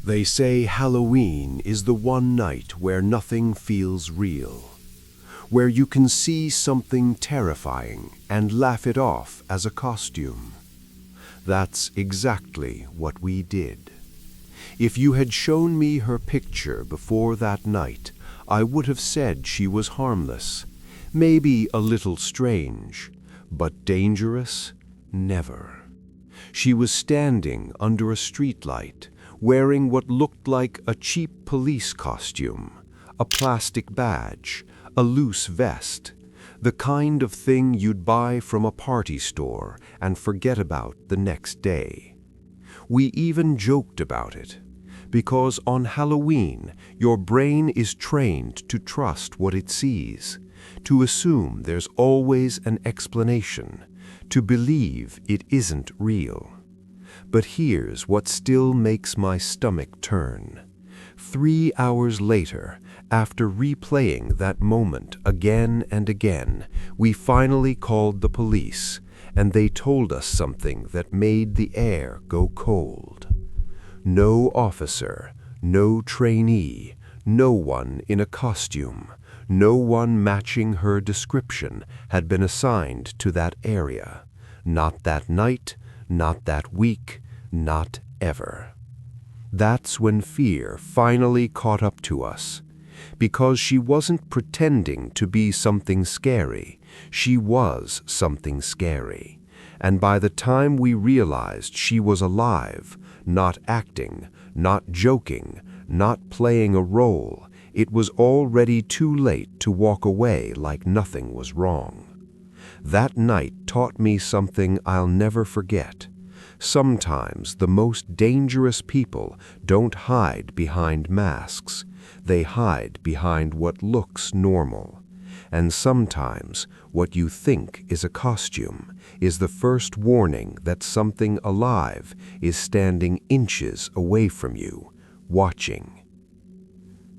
They say Halloween is the one night where nothing feels real, where you can see something terrifying and laugh it off as a costume. That's exactly what we did. If you had shown me her picture before that night, I would have said she was harmless, maybe a little strange, but dangerous? Never. She was standing under a streetlight, wearing what looked like a cheap police costume, a plastic badge, a loose vest, the kind of thing you'd buy from a party store and forget about the next day. We even joked about it, because on Halloween, your brain is trained to trust what it sees, to assume there's always an explanation, to believe it isn't real. But here's what still makes my stomach turn. 3 hours later, after replaying that moment again and again, we finally called the police, and they told us something that made the air go cold. No officer, no trainee, no one in a costume, no one matching her description had been assigned to that area. Not that night, not that week, not ever. That's when fear finally caught up to us. Because she wasn't pretending to be something scary, she was something scary. And by the time we realized she was alive, not acting, not joking, not playing a role, it was already too late to walk away like nothing was wrong. That night taught me something I'll never forget. Sometimes the most dangerous people don't hide behind masks. They hide behind what looks normal. And sometimes what you think is a costume is the first warning that something alive is standing inches away from you, watching.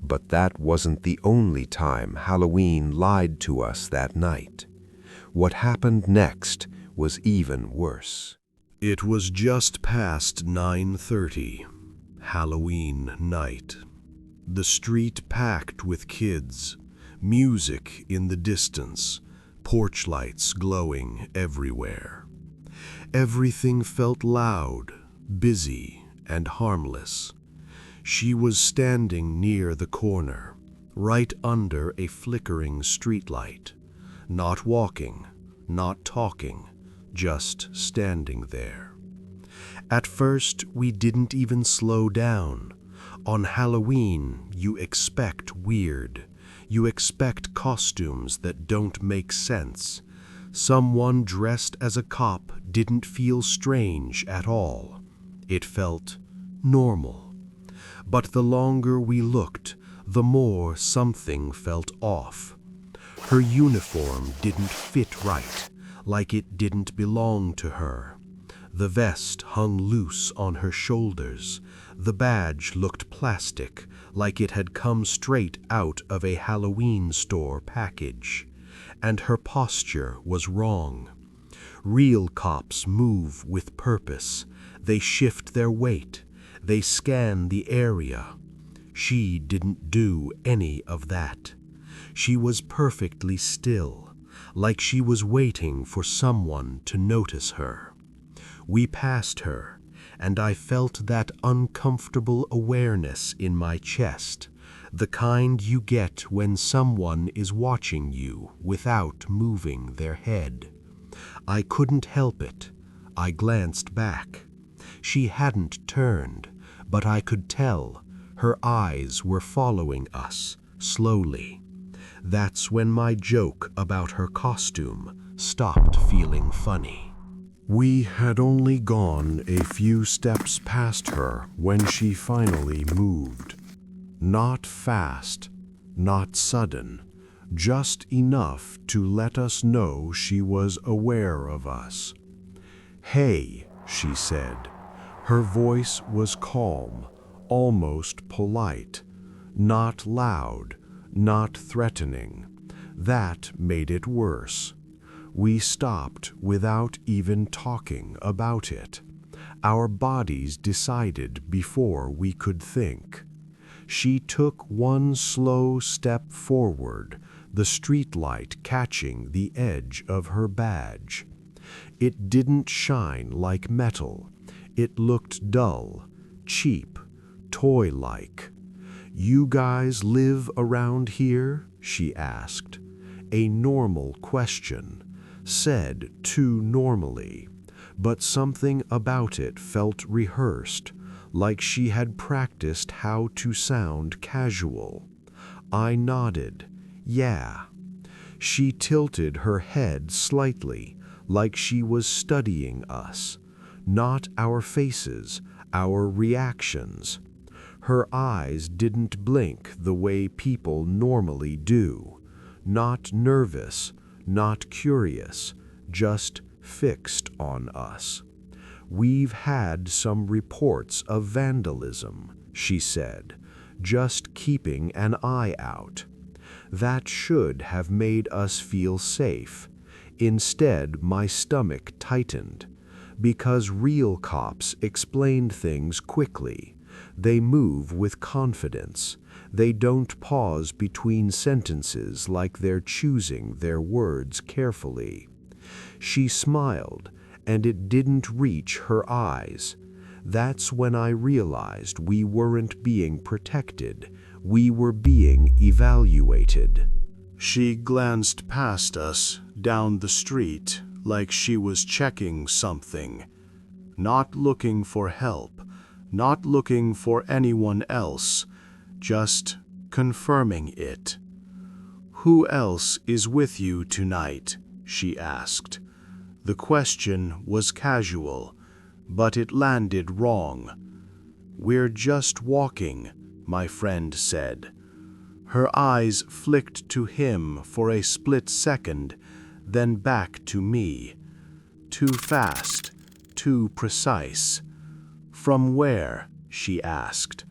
But that wasn't the only time Halloween lied to us that night. What happened next was even worse. It was just past 9:30, Halloween night. The street packed with kids, music in the distance, porch lights glowing everywhere. Everything felt loud, busy, and harmless. She was standing near the corner, right under a flickering streetlight, not walking, not talking, just standing there. At first, we didn't even slow down. On Halloween, you expect weird. You expect costumes that don't make sense. Someone dressed as a cop didn't feel strange at all. It felt normal. But the longer we looked, the more something felt off. Her uniform didn't fit right, like it didn't belong to her. The vest hung loose on her shoulders. The badge looked plastic, like it had come straight out of a Halloween store package. And her posture was wrong. Real cops move with purpose. They shift their weight. They scan the area. She didn't do any of that. She was perfectly still, like she was waiting for someone to notice her. We passed her, and I felt that uncomfortable awareness in my chest, the kind you get when someone is watching you without moving their head. I couldn't help it. I glanced back. She hadn't turned, but I could tell her eyes were following us slowly. That's when my joke about her costume stopped feeling funny. We had only gone a few steps past her when she finally moved. Not fast, not sudden, just enough to let us know she was aware of us. "Hey," she said. Her voice was calm, almost polite, not loud, not threatening. That made it worse. We stopped without even talking about it. Our bodies decided before we could think. She took one slow step forward, the streetlight catching the edge of her badge. It didn't shine like metal. It looked dull, cheap, toy-like. "You guys live around here?" she asked. A normal question, said too normally, but something about it felt rehearsed, like she had practiced how to sound casual. I nodded, yeah. She tilted her head slightly, like she was studying us, not our faces, our reactions. Her eyes didn't blink the way people normally do. Not nervous, not curious, just fixed on us. "We've had some reports of vandalism," she said, just keeping an eye out. That should have made us feel safe. Instead, my stomach tightened, because real cops explain things quickly. They move with confidence. They don't pause between sentences like they're choosing their words carefully. She smiled, and it didn't reach her eyes. That's when I realized we weren't being protected. We were being evaluated. She glanced past us down the street like she was checking something, not looking for help, not looking for anyone else, just confirming it. "Who else is with you tonight?" she asked. The question was casual, but it landed wrong. "We're just walking," my friend said. Her eyes flicked to him for a split second, then back to me. Too fast, too precise. "From where?" she asked.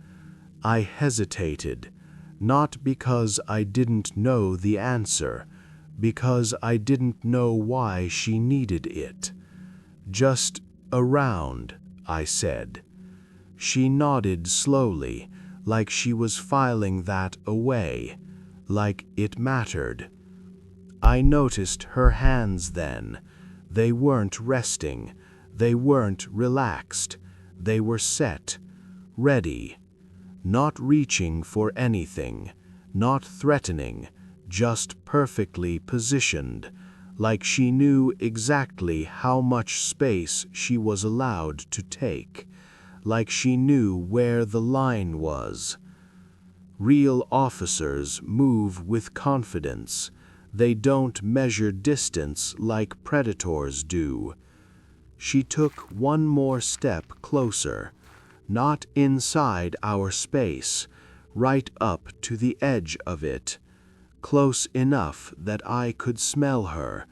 I hesitated, not because I didn't know the answer, because I didn't know why she needed it. "Just around," I said. She nodded slowly, like she was filing that away, like it mattered. I noticed her hands then. They weren't resting. They weren't relaxed. They were set, ready, not reaching for anything, not threatening, just perfectly positioned, like she knew exactly how much space she was allowed to take, like she knew where the line was. Real officers move with confidence. They don't measure distance like predators do. She took one more step closer, not inside our space, right up to the edge of it, close enough that I could smell her,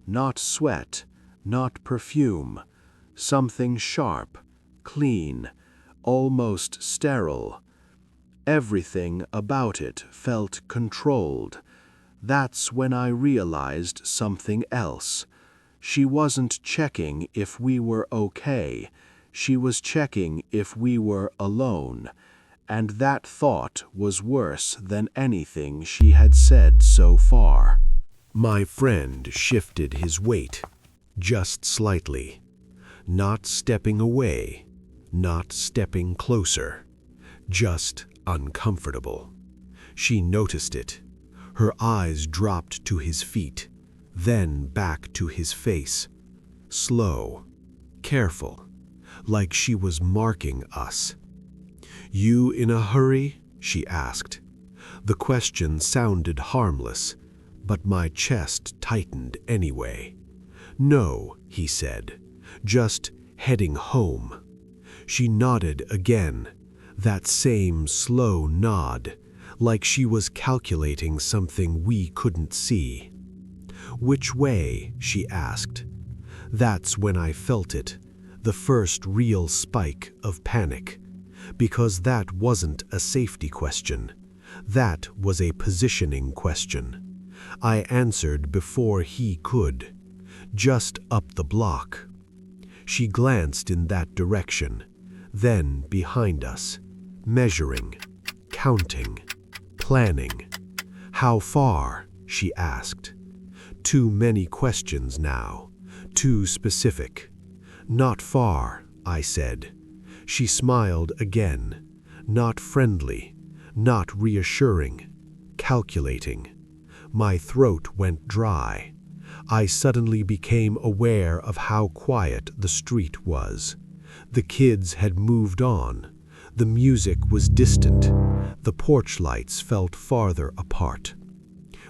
not sweat, not perfume, something sharp, clean, almost sterile. Everything about it felt controlled. That's when I realized something else. She wasn't checking if we were okay. She was checking if we were alone. And that thought was worse than anything she had said so far. My friend shifted his weight, just slightly. Not stepping away, not stepping closer, just uncomfortable. She noticed it. Her eyes dropped to his feet, then back to his face. Slow, careful, like she was marking us. "You in a hurry?" she asked. The question sounded harmless, but my chest tightened anyway. "No," he said, "just heading home." She nodded again, that same slow nod, like she was calculating something we couldn't see. "Which way?" she asked. That's when I felt it, the first real spike of panic, because that wasn't a safety question. That was a positioning question. I answered before he could. "Just up the block." She glanced in that direction, then behind us, measuring, counting, planning. "How far?" she asked. Too many questions now, too specific. "Not far," I said. She smiled again, not friendly, not reassuring, calculating. My throat went dry. I suddenly became aware of how quiet the street was. The kids had moved on. The music was distant. The porch lights felt farther apart.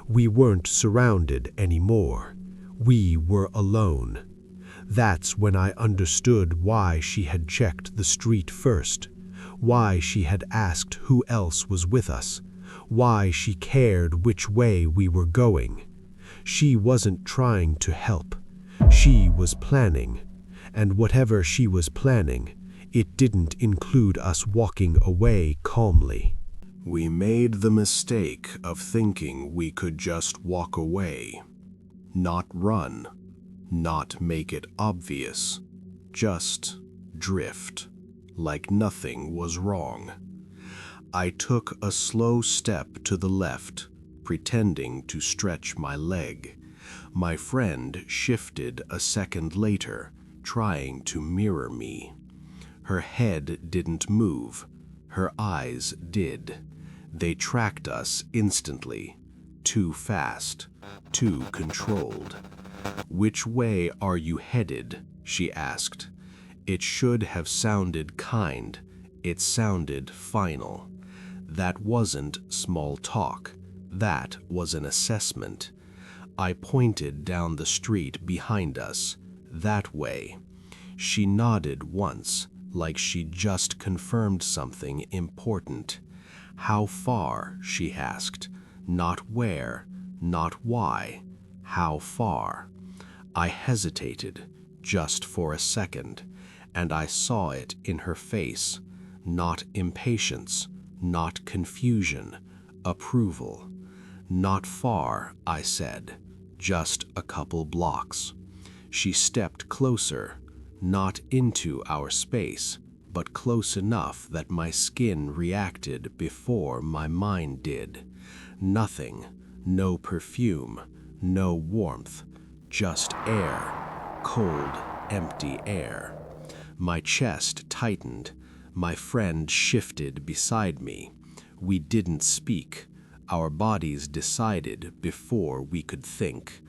We weren't surrounded anymore. We were alone. That's when I understood why she had checked the street first, why she had asked who else was with us, why she cared which way we were going. She wasn't trying to help. She was planning. And whatever she was planning, it didn't include us walking away calmly. We made the mistake of thinking we could just walk away, not run, not make it obvious, just drift, like nothing was wrong. I took a slow step to the left, pretending to stretch my leg. My friend shifted a second later, trying to mirror me. Her head didn't move, her eyes did. They tracked us instantly, too fast, too controlled. "Which way are you headed?" she asked. It should have sounded kind. It sounded final. That wasn't small talk. That was an assessment. I pointed down the street behind us, that way. She nodded once, like she'd just confirmed something important. "How far?" she asked. Not where, not why. How far? I hesitated, just for a second, and I saw it in her face. Not impatience, not confusion, approval. "Not far," I said. "Just a couple blocks." She stepped closer, not into our space, but close enough that my skin reacted before my mind did. Nothing, no perfume, no warmth, just air, cold, empty air. My chest tightened. My friend shifted beside me. We didn't speak. Our bodies decided before we could think.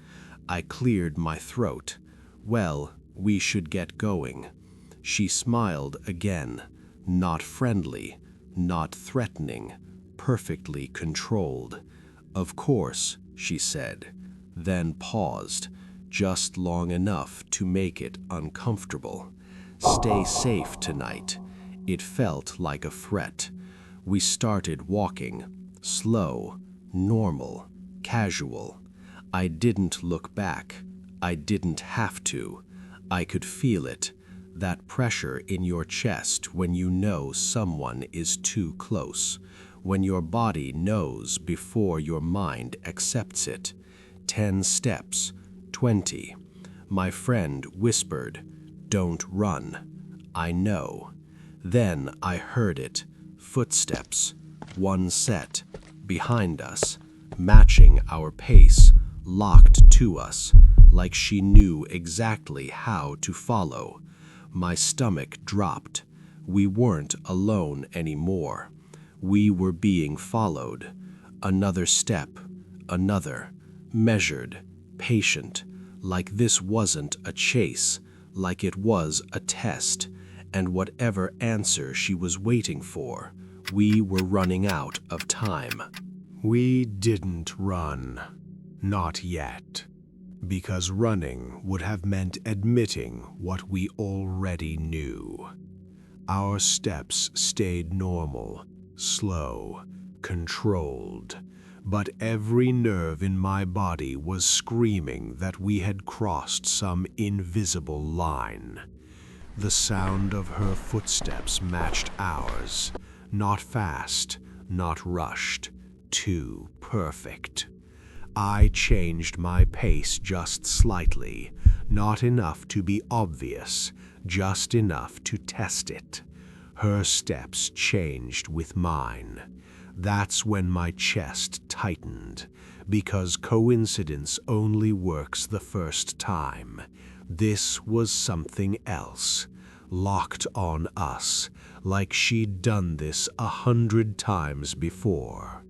I cleared my throat. "Well, we should get going." She smiled again, not friendly, not threatening, perfectly controlled. "Of course," she said, then paused, just long enough to make it uncomfortable. "Stay safe tonight." It felt like a threat. We started walking, slow, normal, casual. I didn't look back. I didn't have to. I could feel it. That pressure in your chest when you know someone is too close, when your body knows before your mind accepts it. 10 steps, 20. My friend whispered, "Don't run." I know. Then I heard it. Footsteps. One set. Behind us. Matching our pace. Locked to us. Like she knew exactly how to follow. My stomach dropped. We weren't alone anymore. We were being followed. Another step. Another. Measured. Patient. Like this wasn't a chase. Like it was a test. And whatever answer she was waiting for, we were running out of time. We didn't run. Not yet. Because running would have meant admitting what we already knew. Our steps stayed normal, slow, controlled, but every nerve in my body was screaming that we had crossed some invisible line. The sound of her footsteps matched ours, not fast, not rushed, too perfect. I changed my pace just slightly, Not enough to be obvious, just enough to test it. Her steps changed with mine. That's when my chest tightened, because coincidence only works the first time. This was something else, locked on us, like she'd done this 100 times before.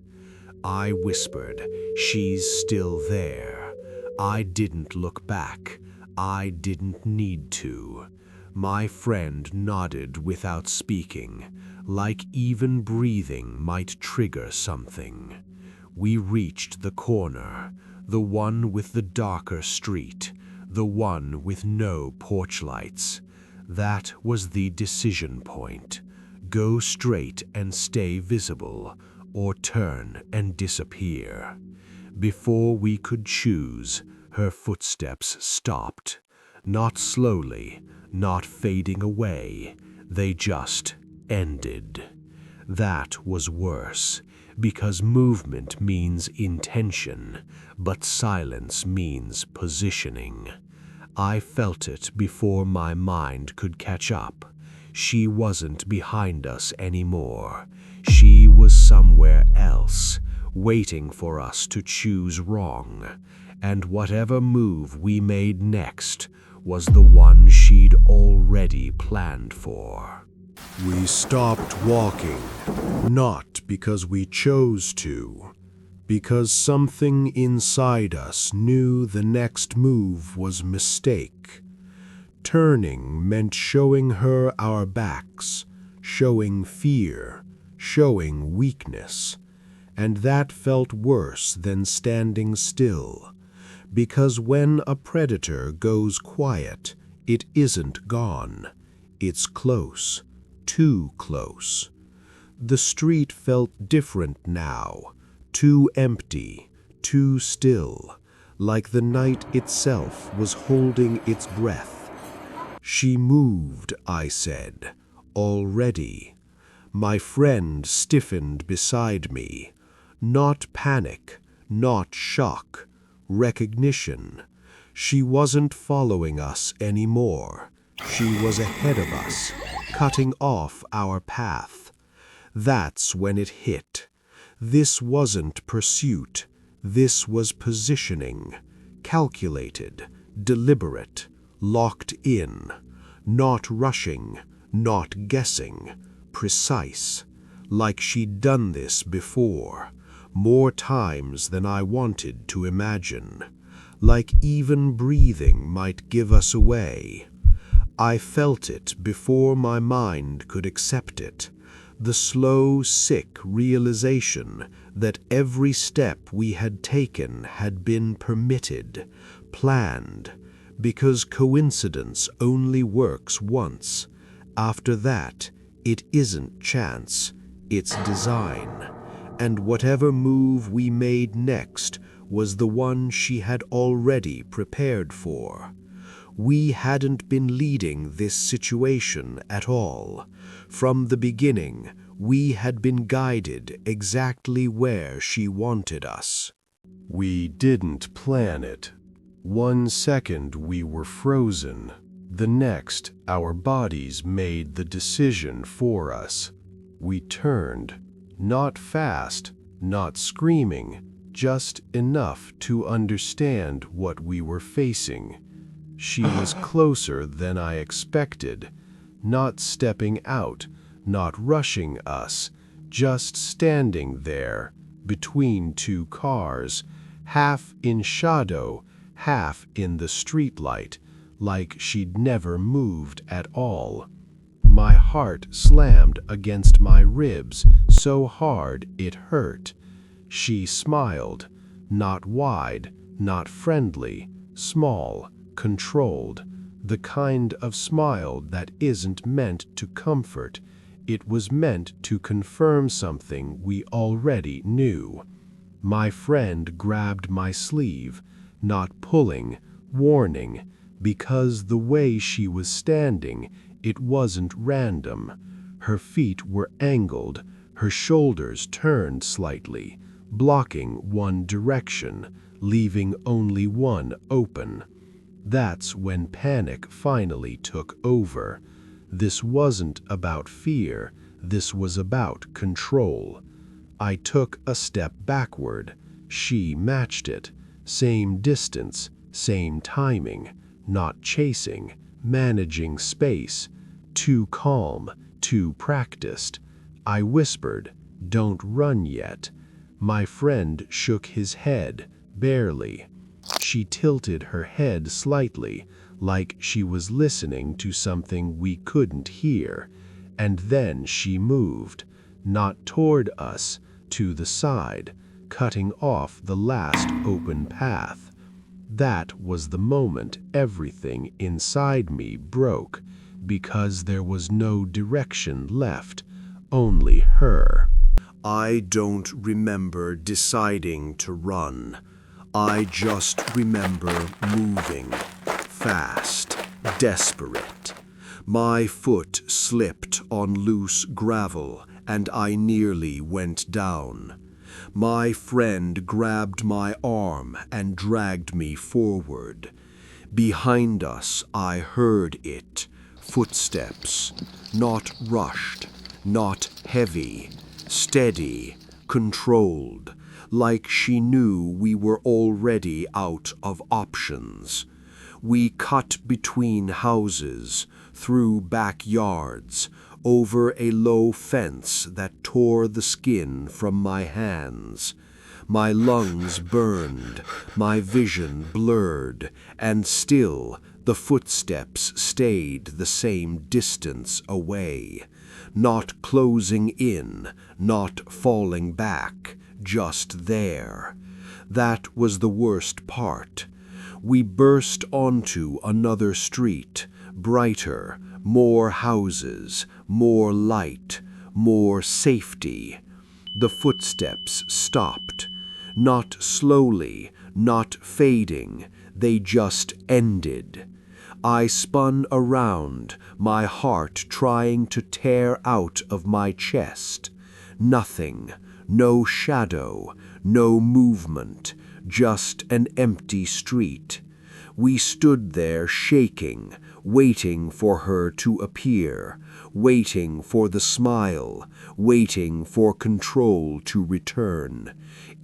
I whispered, "She's still there." I didn't look back. I didn't need to. My friend nodded without speaking, like even breathing might trigger something. We reached the corner, the one with the darker street, the one with no porch lights. That was the decision point. Go straight and stay visible, or turn and disappear. Before we could choose, her footsteps stopped. Not slowly, not fading away, they just ended. That was worse, because movement means intention, but silence means positioning. I felt it before my mind could catch up. She wasn't behind us anymore. She was somewhere else, waiting for us to choose wrong. And whatever move we made next was the one she'd already planned for. We stopped walking, not because we chose to, because something inside us knew the next move was mistake. Turning meant showing her our backs, showing fear, showing weakness, and that felt worse than standing still, because when a predator goes quiet, it isn't gone, it's close, too close. The street felt different now, too empty, too still, like the night itself was holding its breath. "She moved," I said, "already." My friend stiffened beside me. Not panic, not shock, recognition. She wasn't following us anymore. She was ahead of us, cutting off our path. That's when it hit. This wasn't pursuit. This was positioning, calculated, deliberate, locked in, not rushing, not guessing, precise, like she'd done this before, more times than I wanted to imagine, like even breathing might give us away. I felt it before my mind could accept it, the slow, sick realization that every step we had taken had been permitted, planned, because coincidence only works once. After that, it isn't chance, it's design. And whatever move we made next was the one she had already prepared for. We hadn't been leading this situation at all. From the beginning, we had been guided exactly where she wanted us. We didn't plan it. 1 second we were frozen. The next, our bodies made the decision for us. We turned, not fast, not screaming, just enough to understand what we were facing. She was closer than I expected, not stepping out, not rushing us, just standing there, between 2 cars, half in shadow, half in the streetlight, like she'd never moved at all. My heart slammed against my ribs so hard it hurt. She smiled, not wide, not friendly, small, controlled, the kind of smile that isn't meant to comfort. It was meant to confirm something we already knew. My friend grabbed my sleeve, not pulling, warning, because the way she was standing, it wasn't random. Her feet were angled, her shoulders turned slightly, blocking one direction, leaving only one open. That's when panic finally took over. This wasn't about fear, this was about control. I took a step backward. She matched it. Same distance, same timing, not chasing, managing space. Too calm, too practiced. I whispered, "Don't run yet." My friend shook his head, barely. She tilted her head slightly, like she was listening to something we couldn't hear, and then she moved, not toward us, to the side, cutting off the last open path. That was the moment everything inside me broke, because there was no direction left, only her. I don't remember deciding to run. I just remember moving, fast, desperate. My foot slipped on loose gravel, and I nearly went down. My friend grabbed my arm and dragged me forward. Behind us, I heard it. Footsteps, not rushed, not heavy, steady, controlled, like she knew we were already out of options. We cut between houses, through backyards, over a low fence that tore the skin from my hands. My lungs burned, my vision blurred, and still the footsteps stayed the same distance away, not closing in, not falling back, just there. That was the worst part. We burst onto another street, brighter, more houses, more light, more safety. The footsteps stopped. Not slowly, not fading, they just ended. I spun around, my heart trying to tear out of my chest. Nothing, no shadow, no movement, just an empty street. We stood there shaking, waiting for her to appear, waiting for the smile, waiting for control to return.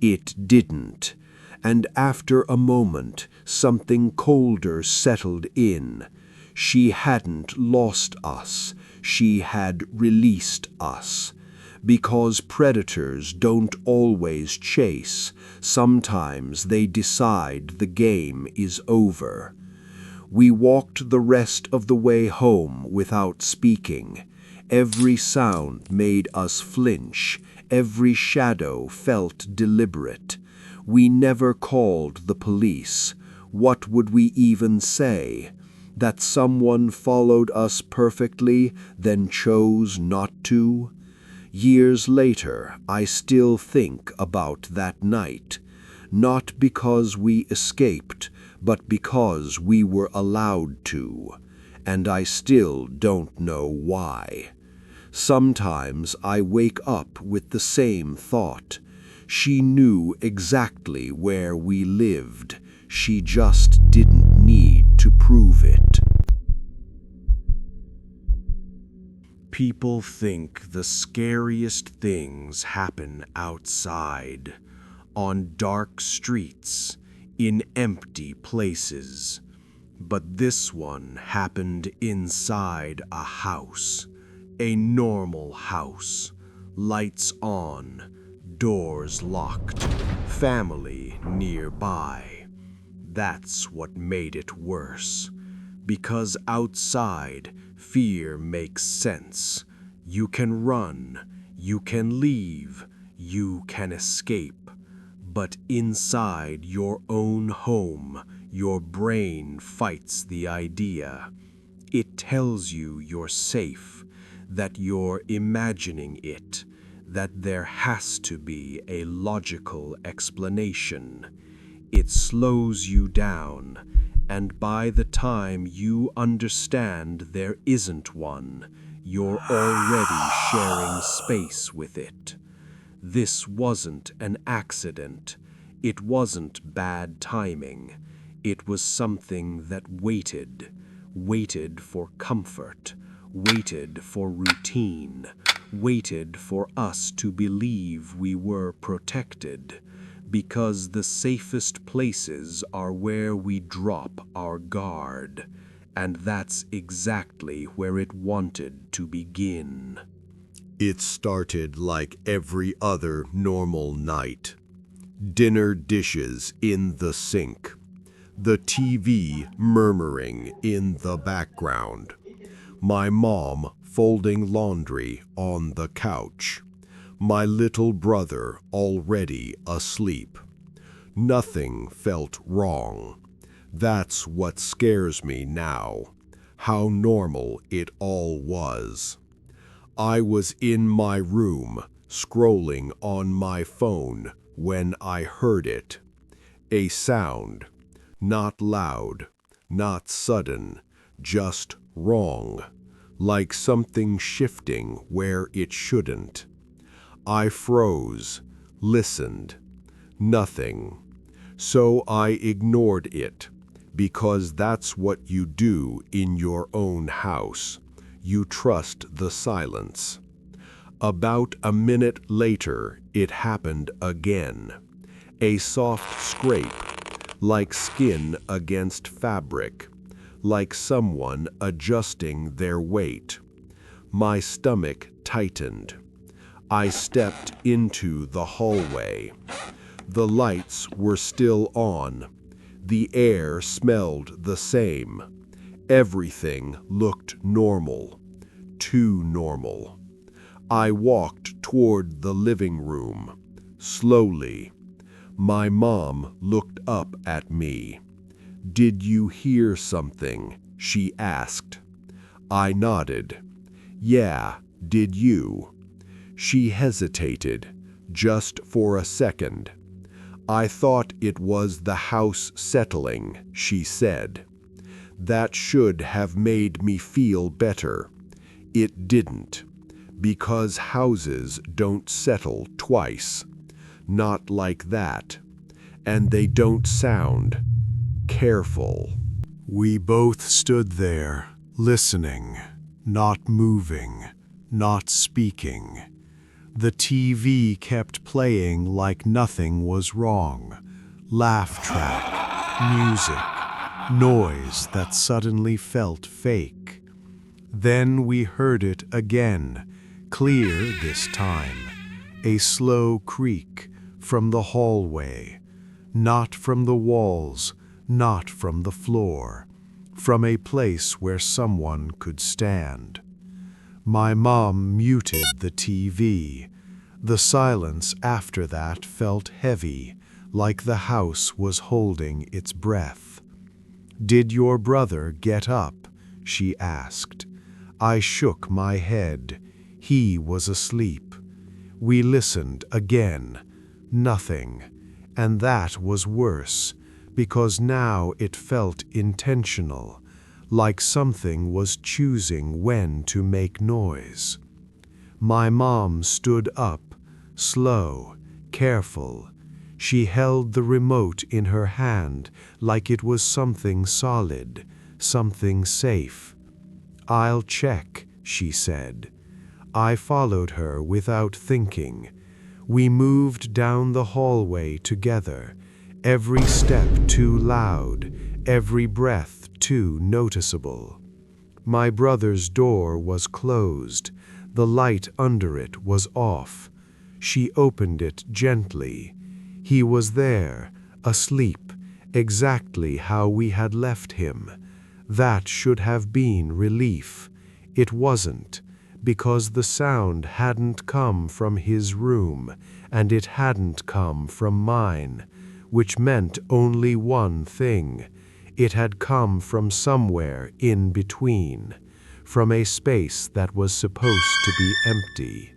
It didn't, and after a moment, something colder settled in. She hadn't lost us, she had released us. Because predators don't always chase, sometimes they decide the game is over. We walked the rest of the way home without speaking. Every sound made us flinch, every shadow felt deliberate. We never called the police. What would we even say? That someone followed us perfectly, then chose not to? Years later, I still think about that night, not because we escaped, but because we were allowed to, and I still don't know why. Sometimes I wake up with the same thought. She knew exactly where we lived. She just didn't need to prove it. People think the scariest things happen outside, on dark streets, in empty places. But this one happened inside a house, a normal house, lights on, doors locked, family nearby. That's what made it worse. Because outside, fear makes sense. You can run, you can leave, you can escape. But inside your own home, your brain fights the idea. It tells you you're safe, that you're imagining it, that there has to be a logical explanation. It slows you down, and by the time you understand there isn't one, you're already sharing space with it. This wasn't an accident. It wasn't bad timing. It was something that waited for comfort, waited for routine, waited for us to believe we were protected, because the safest places are where we drop our guard, and that's exactly where it wanted to begin. It started like every other normal night. Dinner dishes in the sink. The TV murmuring in the background. My mom folding laundry on the couch. My little brother already asleep. Nothing felt wrong. That's what scares me now, how normal it all was. I was in my room, scrolling on my phone, when I heard it. A sound, not loud, not sudden, just wrong, like something shifting where it shouldn't. I froze, listened. Nothing. So I ignored it, because that's what you do in your own house. You trust the silence. About a minute later, it happened again. A soft scrape, like skin against fabric, like someone adjusting their weight. My stomach tightened. I stepped into the hallway. The lights were still on. The air smelled the same. Everything looked normal. Too normal. I walked toward the living room, slowly. My mom looked up at me. "Did you hear something?" she asked. I nodded. "Yeah, did you?" She hesitated, just for a second. "I thought it was the house settling," she said. "That should have made me feel better. It didn't, because houses don't settle twice. Not like that. And they don't sound careful." We both stood there, listening, not moving, not speaking. The TV kept playing like nothing was wrong. Laugh track, music, noise that suddenly felt fake. Then we heard it again, clear this time. A slow creak from the hallway, not from the walls, not from the floor, from a place where someone could stand. My mom muted the TV. The silence after that felt heavy, like the house was holding its breath. "Did your brother get up?" she asked. I shook my head. He was asleep. We listened again. Nothing. And that was worse, because now it felt intentional, like something was choosing when to make noise. My mom stood up, slow, careful. She held the remote in her hand like it was something solid, something safe. "I'll check," she said. I followed her without thinking. We moved down the hallway together, every step too loud, every breath too noticeable. My brother's door was closed. The light under it was off. She opened it gently. He was there, asleep, exactly how we had left him. That should have been relief. It wasn't, because the sound hadn't come from his room, and it hadn't come from mine, which meant only one thing. It had come from somewhere in between, from a space that was supposed to be empty.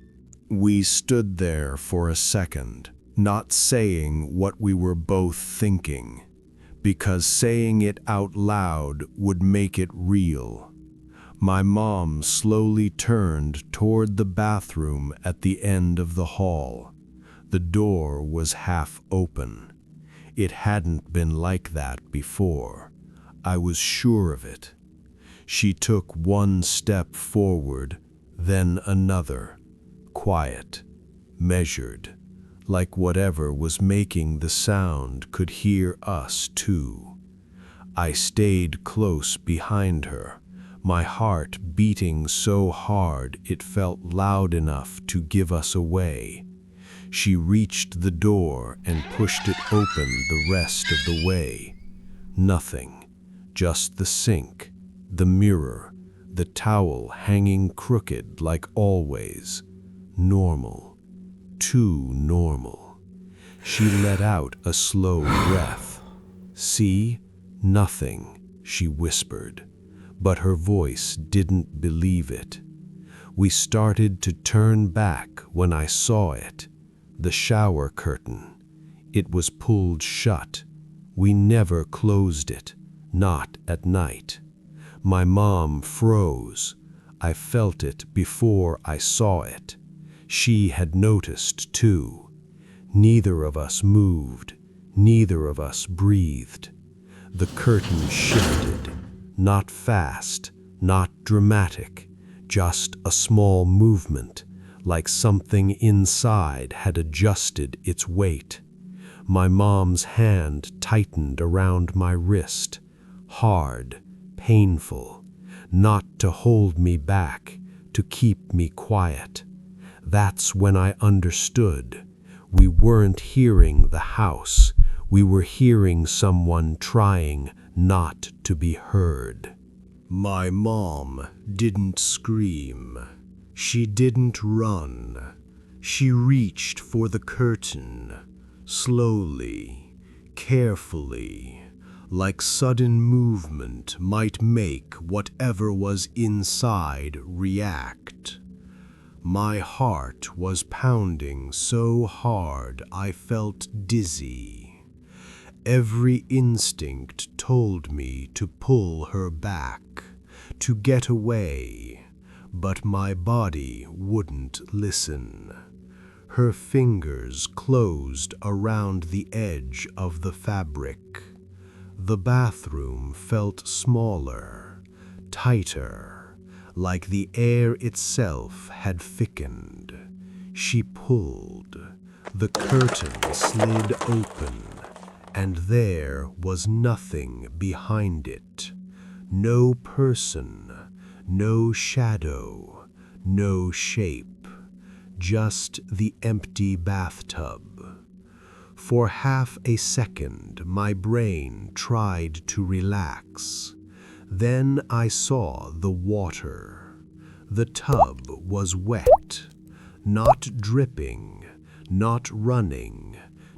We stood there for a second, not saying what we were both thinking, because saying it out loud would make it real. My mom slowly turned toward the bathroom at the end of the hall. The door was half open. It hadn't been like that before. I was sure of it. She took one step forward, then another, quiet, measured, like whatever was making the sound could hear us too. I stayed close behind her, my heart beating so hard it felt loud enough to give us away. She reached the door and pushed it open the rest of the way. Nothing, just the sink, the mirror, the towel hanging crooked like always. Normal, too normal. She let out a slow breath. "See? Nothing," she whispered, but her voice didn't believe it. We started to turn back when I saw it. The shower curtain. It was pulled shut. We never closed it, not at night. My mom froze. I felt it before I saw it. She had noticed too. Neither of us moved. Neither of us breathed. The curtain shifted, not fast, not dramatic, just a small movement, like something inside had adjusted its weight. My mom's hand tightened around my wrist, hard, painful, not to hold me back, to keep me quiet. That's when I understood. We weren't hearing the house. We were hearing someone trying not to be heard. My mom didn't scream. She didn't run. She reached for the curtain, slowly, carefully, like sudden movement might make whatever was inside react. My heart was pounding so hard I felt dizzy. Every instinct told me to pull her back, to get away, but my body wouldn't listen. Her fingers closed around the edge of the fabric. The bathroom felt smaller, tighter, like the air itself had thickened. She pulled. The curtain slid open, and there was nothing behind it. No person, no shadow, no shape, just the empty bathtub. For half a second, my brain tried to relax. Then I saw the water. The tub was wet, not dripping, not running,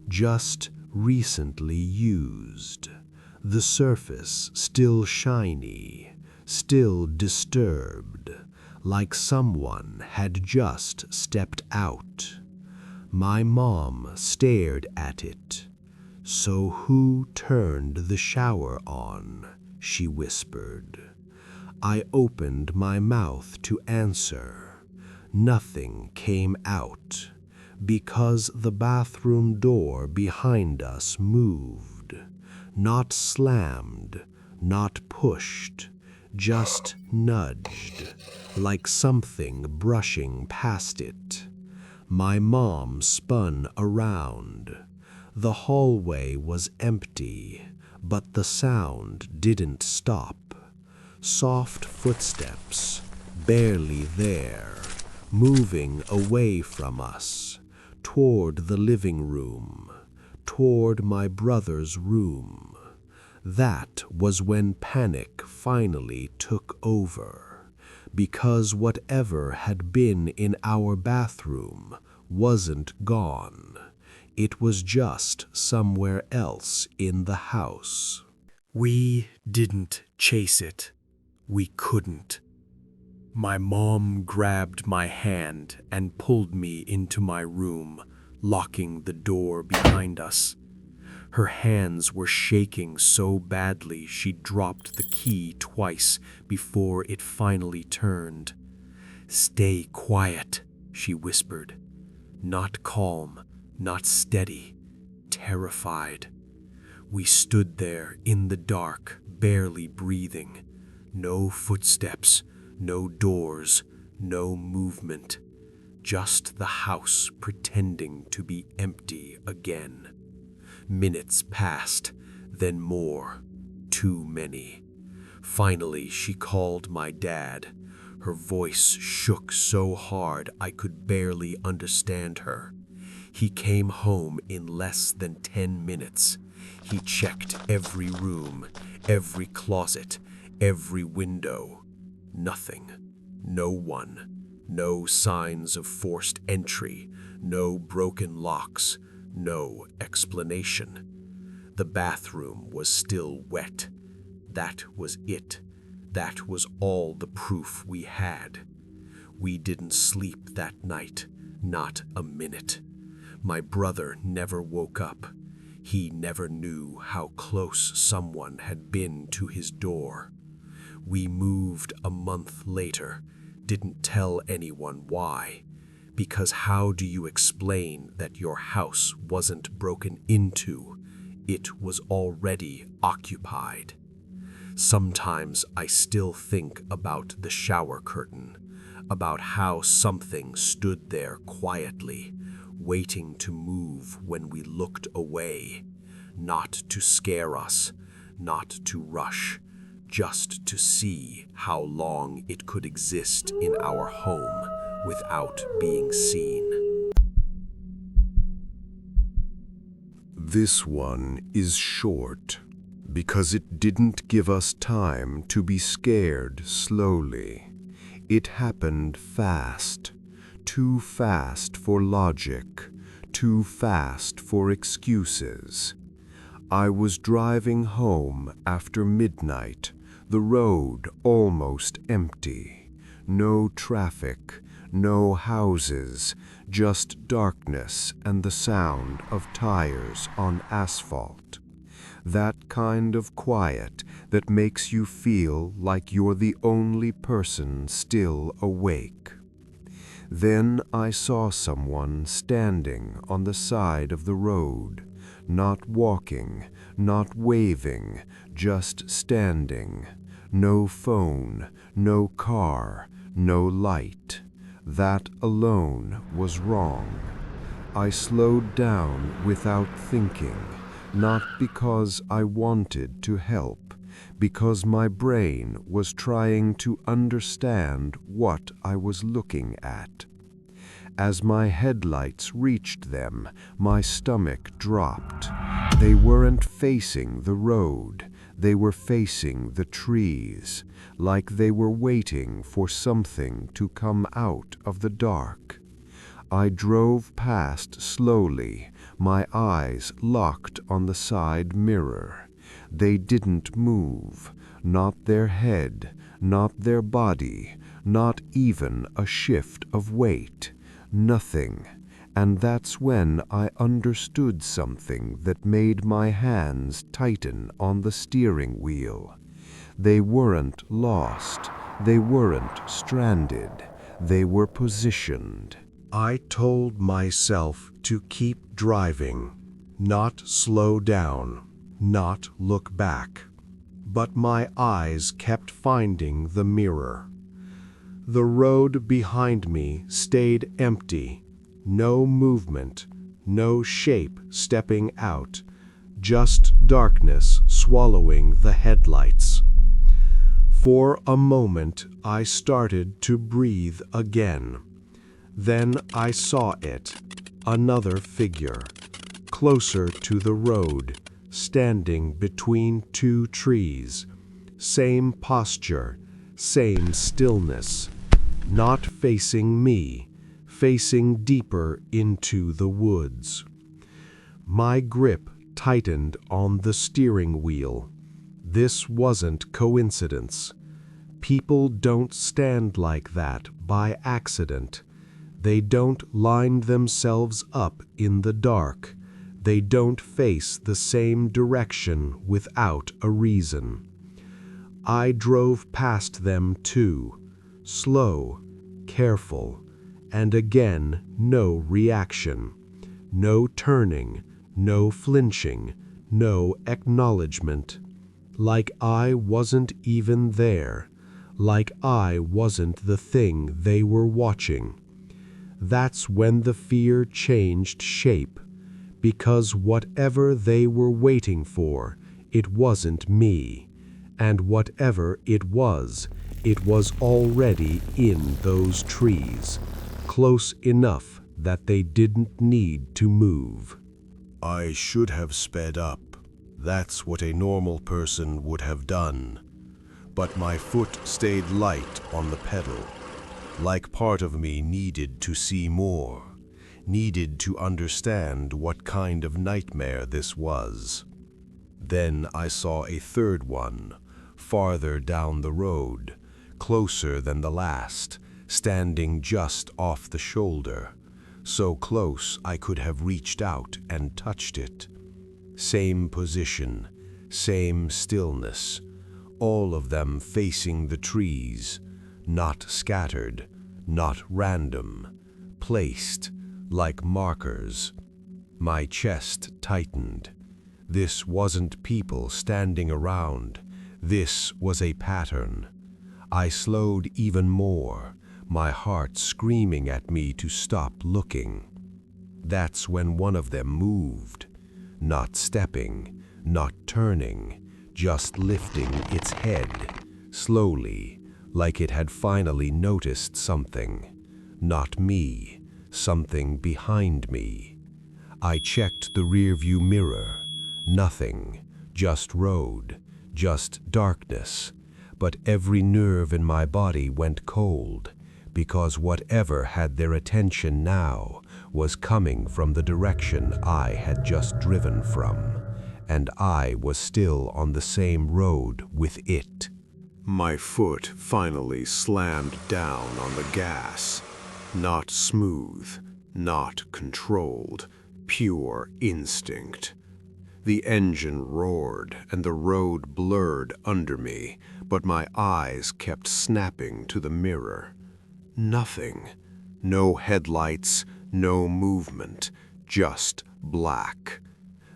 just recently used. The surface still shiny, still disturbed, like someone had just stepped out. My mom stared at it. "So who turned the shower on?" she whispered. I opened my mouth to answer. Nothing came out, because the bathroom door behind us moved. Not slammed, not pushed, just nudged, like something brushing past it. My mom spun around. The hallway was empty, but the sound didn't stop. Soft footsteps, barely there, moving away from us, toward the living room, toward my brother's room. That was when panic finally took over, because whatever had been in our bathroom wasn't gone. It was just somewhere else in the house. We didn't chase it. We couldn't. My mom grabbed my hand and pulled me into my room, locking the door behind us. Her hands were shaking so badly she dropped the key twice before it finally turned. "Stay quiet," she whispered. Not calm, not steady, terrified. We stood there in the dark, barely breathing. No footsteps, no doors, no movement. Just the house pretending to be empty again. Minutes passed, then more. Too many. Finally, she called my dad. Her voice shook so hard I could barely understand her. He came home in less than 10 minutes. He checked every room, every closet, every window. Nothing. No one. No signs of forced entry. No broken locks. No explanation. The bathroom was still wet. That was it. That was all the proof we had. We didn't sleep that night, not a minute. My brother never woke up. He never knew how close someone had been to his door. We moved a month later, didn't tell anyone why. Because how do you explain that your house wasn't broken into? It was already occupied. Sometimes I still think about the shower curtain, about how something stood there quietly, waiting to move when we looked away, not to scare us, not to rush, just to see how long it could exist in our home without being seen. This one is short because it didn't give us time to be scared slowly. It happened fast, too fast for logic, too fast for excuses. I was driving home after midnight, the road almost empty. No traffic, no houses, just darkness and the sound of tires on asphalt. That kind of quiet that makes you feel like you're the only person still awake. Then I saw someone standing on the side of the road, not walking, not waving, just standing. No phone, no car, no light. That alone was wrong. I slowed down without thinking, not because I wanted to help, because my brain was trying to understand what I was looking at. As my headlights reached them, my stomach dropped. They weren't facing the road, they were facing the trees, like they were waiting for something to come out of the dark. I drove past slowly, my eyes locked on the side mirror. They didn't move, not their head, not their body, not even a shift of weight. Nothing. And that's when I understood something that made my hands tighten on the steering wheel. They weren't lost. They weren't stranded. They were positioned. I told myself to keep driving, not slow down, not look back. But my eyes kept finding the mirror. The road behind me stayed empty, no movement, no shape stepping out, just darkness swallowing the headlights. For a moment I started to breathe again. Then I saw it, another figure, closer to the road, standing between two trees. Same posture, same stillness, not facing me, facing deeper into the woods. My grip tightened on the steering wheel. This wasn't coincidence. People don't stand like that by accident. They don't line themselves up in the dark. They don't face the same direction without a reason. I drove past them too, slow, careful, and again no reaction. No turning, no flinching, no acknowledgement, like I wasn't even there, like I wasn't the thing they were watching. That's when the fear changed shape, because whatever they were waiting for, it wasn't me, and whatever it was already in those trees, close enough that they didn't need to move. I should have sped up. That's what a normal person would have done. But my foot stayed light on the pedal, like part of me needed to see more, needed to understand what kind of nightmare this was. Then I saw a third one, farther down the road, closer than the last, standing just off the shoulder, so close I could have reached out and touched it. Same position, same stillness, all of them facing the trees, not scattered, not random, placed like markers. My chest tightened. This wasn't people standing around. This was a pattern. I slowed even more, my heart screaming at me to stop looking. That's when one of them moved, not stepping, not turning, just lifting its head, slowly, like it had finally noticed something. Not me, something behind me. I checked the rearview mirror. Nothing, just road, just darkness. But every nerve in my body went cold, because whatever had their attention now was coming from the direction I had just driven from, and I was still on the same road with it. My foot finally slammed down on the gas. Not smooth, not controlled, pure instinct. The engine roared and the road blurred under me, but my eyes kept snapping to the mirror. Nothing. No headlights, no movement, just black.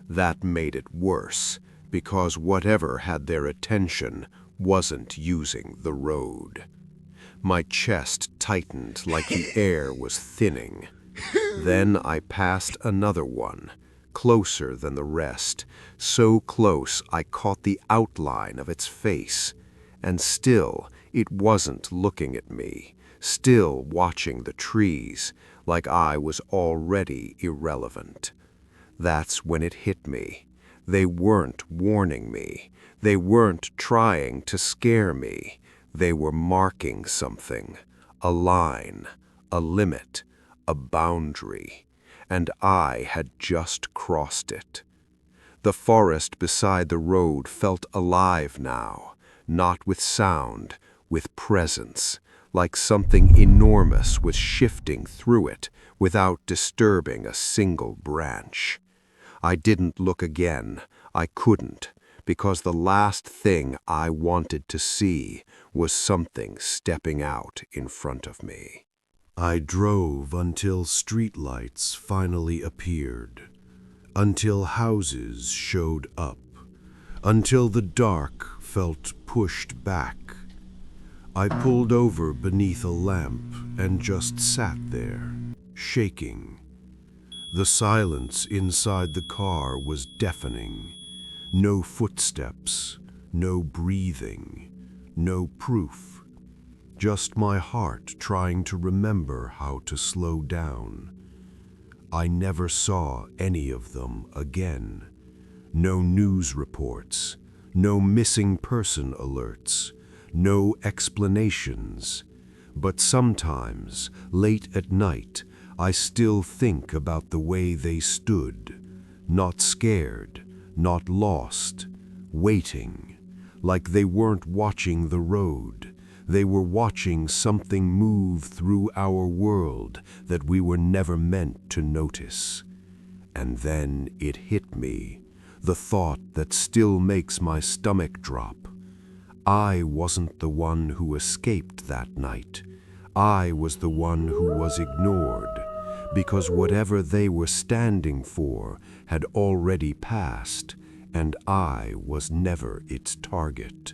That made it worse, because whatever had their attention wasn't using the road. My chest tightened like the air was thinning. Then I passed another one, closer than the rest, so close I caught the outline of its face, and still it wasn't looking at me, still watching the trees, like I was already irrelevant. That's when it hit me. They weren't warning me. They weren't trying to scare me. They were marking something, a line, a limit, a boundary, and I had just crossed it. The forest beside the road felt alive now, not with sound, with presence, like something enormous was shifting through it without disturbing a single branch. I didn't look again. I couldn't, because the last thing I wanted to see was something stepping out in front of me. I drove until streetlights finally appeared, until houses showed up, until the dark felt pushed back. I pulled over beneath a lamp and just sat there, shaking. The silence inside the car was deafening. No footsteps, no breathing, no proof. Just my heart trying to remember how to slow down. I never saw any of them again. No news reports, no missing person alerts, no explanations. But sometimes, late at night, I still think about the way they stood, not scared, not lost, waiting, like they weren't watching the road. They were watching something move through our world that we were never meant to notice. And then it hit me, the thought that still makes my stomach drop. I wasn't the one who escaped that night. I was the one who was ignored, because whatever they were standing for had already passed, and I was never its target.